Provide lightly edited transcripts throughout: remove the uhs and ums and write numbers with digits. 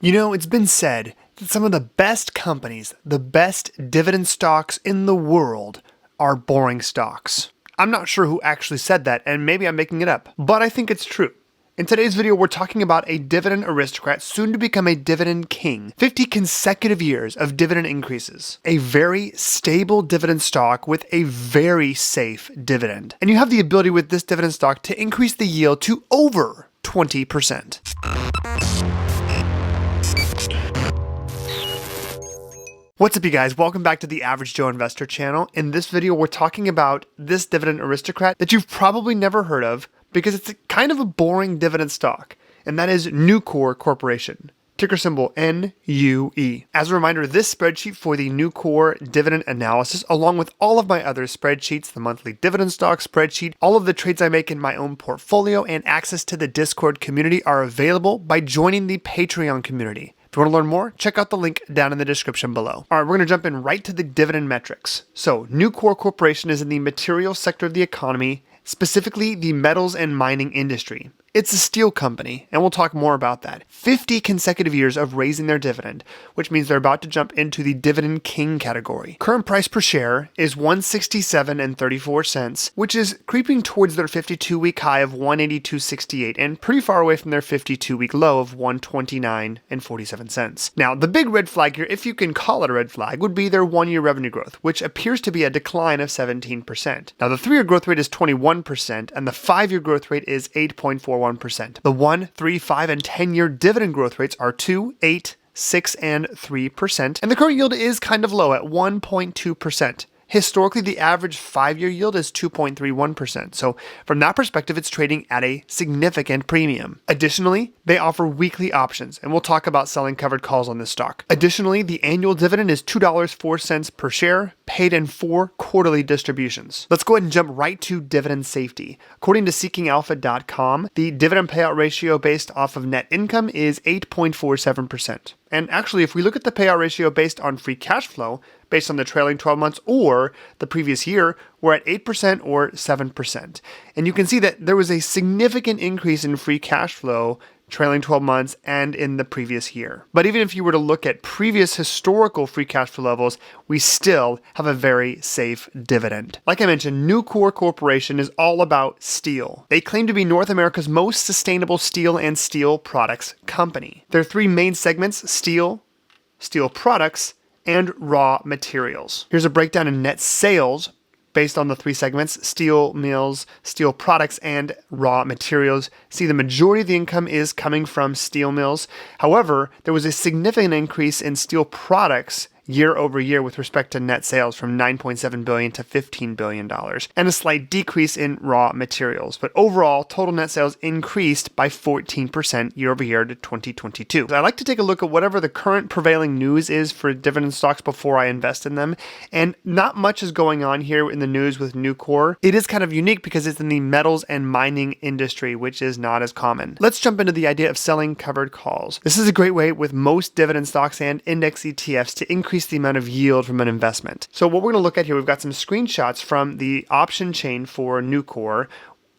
You know, it's been said that some of the best companies, the best dividend stocks in the world, are boring stocks. I'm not sure who actually said that, and maybe I'm making it up, but I think it's true. In today's video, we're talking about a dividend aristocrat soon to become a dividend king. 50 consecutive years of dividend increases. A very stable dividend stock with a very safe dividend. And you have the ability with this dividend stock to increase the yield to over 20%. What's up, you guys? Welcome back to the Average Joe Investor channel. In this video, we're talking about this dividend aristocrat that you've probably never heard of because it's kind of a boring dividend stock, and that is NuCor Corporation. Ticker symbol NUE. As a reminder, this spreadsheet for the NuCor dividend analysis, along with all of my other spreadsheets, the monthly dividend stock spreadsheet, all of the trades I make in my own portfolio, and access to the Discord community are available by joining the Patreon community. If you want to learn more, check out the link down in the description below. All right, we're going to jump in right to the dividend metrics. So, NuCor Corporation is in the materials sector of the economy, specifically the metals and mining industry. It's a steel company, and we'll talk more about that. 50 consecutive years of raising their dividend, which means they're about to jump into the dividend king category. Current price per share is $167.34, which is creeping towards their 52-week high of $182.68 and pretty far away from their 52-week low of $129.47. Now, the big red flag here, if you can call it a red flag, would be their one-year revenue growth, which appears to be a decline of 17%. Now, the 3-year growth rate is 21%, and the 5-year growth rate is 8.41%. The 1, 3, 5, and 10-year dividend growth rates are 2, 8, 6, and 3%, and the current yield is kind of low at 1.2%. Historically, the average 5-year yield is 2.31%, so from that perspective, it's trading at a significant premium. Additionally, they offer weekly options, and we'll talk about selling covered calls on this stock. Additionally, the annual dividend is $2.04 per share, paid in 4 quarterly distributions. Let's go ahead and jump right to dividend safety. According to seekingalpha.com, the dividend payout ratio based off of net income is 8.47%. And actually, if we look at the payout ratio based on free cash flow, based on the trailing 12 months or the previous year, we're at 8% or 7%. And you can see that there was a significant increase in free cash flow trailing 12 months and in the previous year. But even if you were to look at previous historical free cash flow levels, we still have a very safe dividend. Like I mentioned, NuCor Corporation is all about steel. They claim to be North America's most sustainable steel and steel products company. Their 3 main segments: steel, steel products, and raw materials. Here's a breakdown in net sales based on the 3 segments: steel mills, steel products, and raw materials. See, the majority of the income is coming from steel mills. However, there was a significant increase in steel products year over year with respect to net sales from $9.7 billion to $15 billion, and a slight decrease in raw materials. But overall, total net sales increased by 14% year over year to 2022. I like to take a look at whatever the current prevailing news is for dividend stocks before I invest in them, and not much is going on here in the news with NuCor. It is kind of unique because it's in the metals and mining industry, which is not as common. Let's jump into the idea of selling covered calls. This is a great way with most dividend stocks and index ETFs to increase the amount of yield from an investment. So what we're going to look at here, we've got some screenshots from the option chain for NuCor.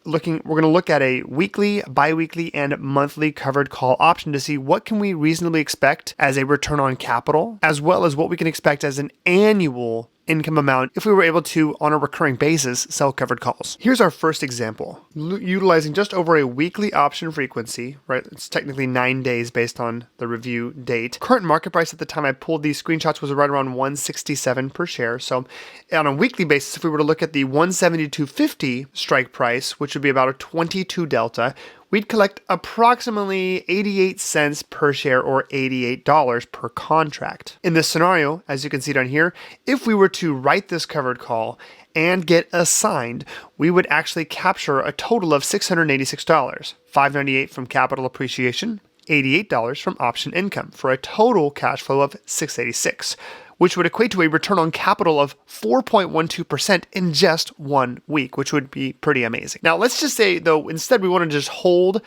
We're going to look at a weekly, bi-weekly, and monthly covered call option to see what can we reasonably expect as a return on capital, as well as what we can expect as an annual income amount if we were able to, on a recurring basis, sell covered calls. Here's our first example. Utilizing just over a weekly option frequency, right? It's technically 9 days based on the review date. Current market price at the time I pulled these screenshots was right around $167 per share. So on a weekly basis, if we were to look at the $172.50 strike price, which would be about a 22 delta, we'd collect approximately 88 cents per share or $88 per contract. In this scenario, as you can see down here, if we were to write this covered call and get assigned, we would actually capture a total of $686, $598 from capital appreciation, $88 from option income, for a total cash flow of $686. Which would equate to a return on capital of 4.12% in just 1 week, which would be pretty amazing. Now, let's just say, though, instead we want to just hold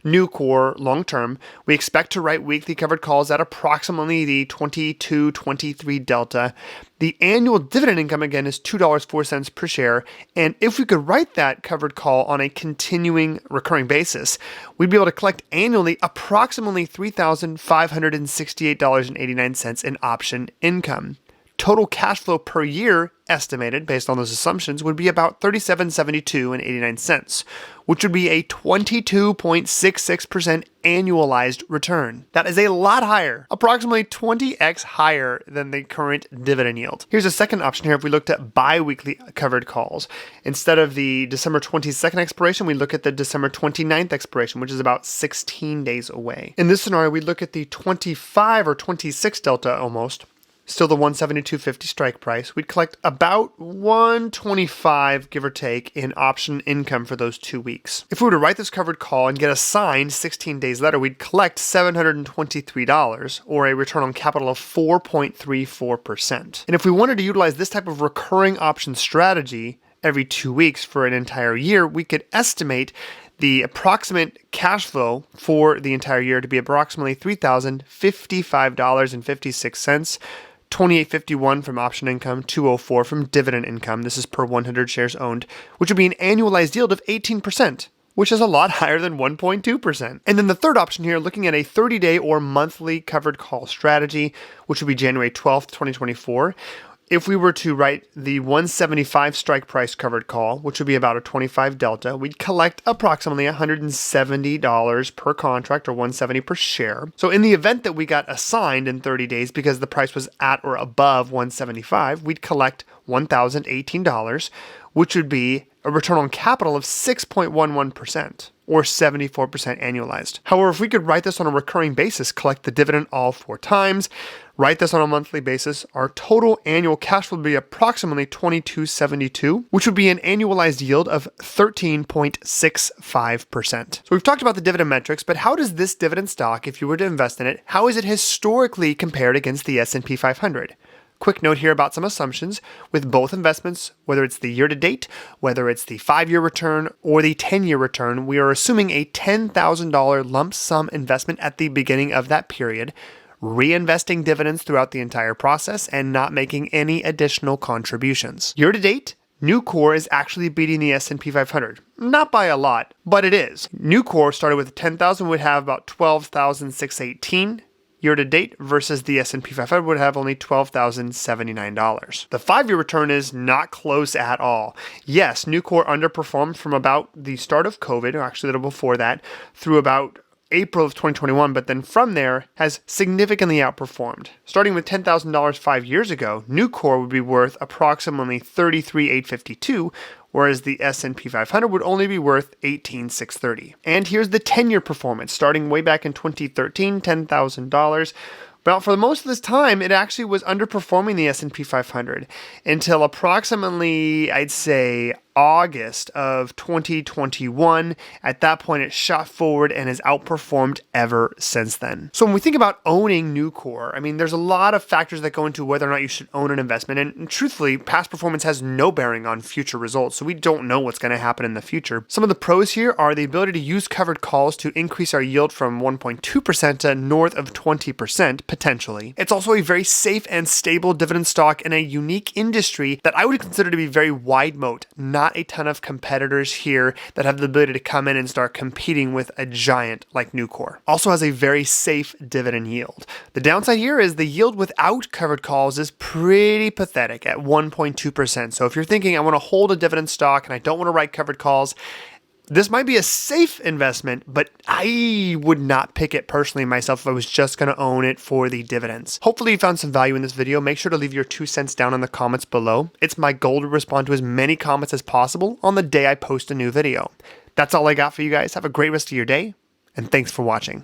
NuCor long term, we expect to write weekly covered calls at approximately the 22-23 delta. The annual dividend income again is $2.04 per share, and if we could write that covered call on a continuing recurring basis, we'd be able to collect annually approximately $3,568.89 in option income. Total cash flow per year estimated based on those assumptions would be about $37.72.89, which would be a 22.66% annualized return. That is a lot higher, approximately 20x higher than the current dividend yield. Here's a second option here. If we looked at bi-weekly covered calls, instead of the December 22nd expiration, we look at the December 29th expiration, which is about 16 days away. In this scenario, we look at the 25 or 26 delta almost. Still the 172.50 strike price. We'd collect about 125, give or take, in option income for those 2 weeks. If we were to write this covered call and get assigned 16 days later, we'd collect $723, or a return on capital of 4.34%. And if we wanted to utilize this type of recurring option strategy every 2 weeks for an entire year, we could estimate the approximate cash flow for the entire year to be approximately $3,055.56. $28.51 from option income, $2.04 from dividend income. This is per 100 shares owned, which would be an annualized yield of 18%, which is a lot higher than 1.2%. And then the third option here, looking at a 30-day or monthly covered call strategy, which would be January 12th, 2024. If we were to write the 175 strike price covered call, which would be about a 25 delta, we'd collect approximately $170 per contract, or $170 per share. So in the event that we got assigned in 30 days because the price was at or above 175, we'd collect $1,018, which would be a return on capital of 6.11%. or 74% annualized. However, if we could write this on a recurring basis, collect the dividend all 4 times, write this on a monthly basis, our total annual cash flow would be approximately $22.72, which would be an annualized yield of 13.65%. So we've talked about the dividend metrics, but how does this dividend stock, if you were to invest in it, how is it historically compared against the S&P 500? Quick note here about some assumptions with both investments, whether it's the year to date, whether it's the 5-year return or the 10-year return, we are assuming a $10,000 lump sum investment at the beginning of that period, reinvesting dividends throughout the entire process and not making any additional contributions. Year to date, NuCor is actually beating the S&P 500. Not by a lot, but it is. NuCor started with 10,000, would have about 12,618. Year to date versus the S&P 500 would have only $12,079. The 5-year return is not close at all. Yes, NuCor underperformed from about the start of COVID, or actually a little before that, through about April of 2021, but then from there has significantly outperformed. Starting with $10,000 5 years ago, NuCor would be worth approximately $33,852, whereas the S&P 500 would only be worth $18,630. And here's the 10-year performance, starting way back in 2013, $10,000. But for most of this time, it actually was underperforming the S&P 500 until approximately, I'd say, August of 2021. At that point, it shot forward and has outperformed ever since then. So when we think about owning NuCor, I mean, there's a lot of factors that go into whether or not you should own an investment. And truthfully, past performance has no bearing on future results. So we don't know what's going to happen in the future. Some of the pros here are the ability to use covered calls to increase our yield from 1.2% to north of 20%, potentially. It's also a very safe and stable dividend stock in a unique industry that I would consider to be very wide moat, not a ton of competitors here that have the ability to come in and start competing with a giant like NuCor. Also has a very safe dividend yield. The downside here is the yield without covered calls is pretty pathetic at 1.2%. So if you're thinking I want to hold a dividend stock and I don't want to write covered calls, this might be a safe investment, but I would not pick it personally myself if I was just going to own it for the dividends. Hopefully you found some value in this video. Make sure to leave your 2 cents down in the comments below. It's my goal to respond to as many comments as possible on the day I post a new video. That's all I got for you guys. Have a great rest of your day, and thanks for watching.